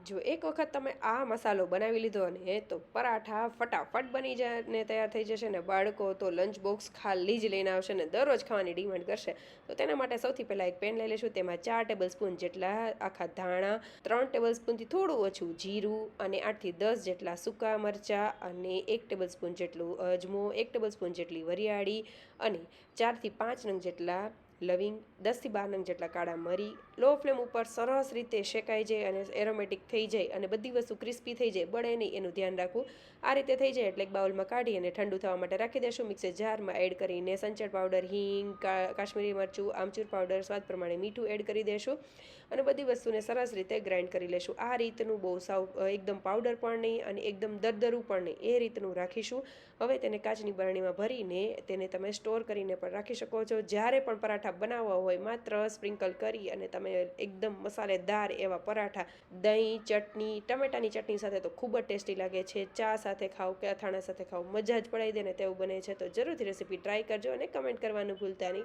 જો એક વખત તમે આ મસાલો બનાવી લીધો ને તો પરાઠા ફટાફટ બની જાય ને તૈયાર થઈ જશે ને બાળકો તો લંચ બોક્સ ખાલી જ લઈને આવશે ને દરરોજ ખાવાની ડિમાન્ડ કરશે. તો તેના માટે સૌથી પહેલાં એક પેન લઈ લઈશું. તેમાં 4 ટેબલ સ્પૂન જેટલા આખા ધાણા, 3 ટેબલ સ્પૂનથી થોડું ઓછું જીરું અને 8થી 10 જેટલા સૂકા મરચાં અને 1 ટેબલ સ્પૂન જેટલું અજમો, 1 ટેબલ સ્પૂન જેટલી વરિયાળી અને 4થી 5 નંગ જેટલા લવિંગ, 10થી 12 નંગ જેટલા કાળા મરી. લો ફ્લેમ ઉપર સરસ રીતે શેકાઈ જાય અને એરોમેટિક થઈ જાય અને બધી વસ્તુ ક્રિસ્પી થઈ જાય, બળે નહીં એનું ધ્યાન રાખવું. આ રીતે થઈ જાય એટલે એક બાઉલમાં કાઢી અને ઠંડુ થવા માટે રાખી દેશું. મિક્સર જારમાં એડ કરીને સંચળ પાવડર, હિંગ, કાશ્મીરી મરચું, આમચૂર પાવડર, સ્વાદ પ્રમાણે મીઠું એડ કરી દેશું અને બધી વસ્તુને સરસ રીતે ગ્રાઇન્ડ કરી લેશું. આ રીતનું બહુ સાવ એકદમ પાવડર પણ નહીં અને એકદમ દરદરું પણ નહીં, એ રીતનું રાખીશું. હવે તેને કાચની બરણીમાં ભરીને તેને તમે સ્ટોર કરીને પણ રાખી શકો છો. જ્યારે પણ પરાઠા બનાવવા હોય માત્ર સ્પ્રિંકલ કરી અને તમે એકદમ મસાલેદાર એવા પરાઠા દહીં, ચટણી, ટમેટાની ચટણી સાથે તો ખૂબ જ ટેસ્ટી લાગે છે. ચા સાથે ખાઓ કે અથાણા સાથે ખાઓ, મજા જ પડાવી દે ને તેવું બને છે. તો જરૂરથી રેસીપી ટ્રાય કરજો અને કમેન્ટ કરવાનું ભૂલતા નહીં.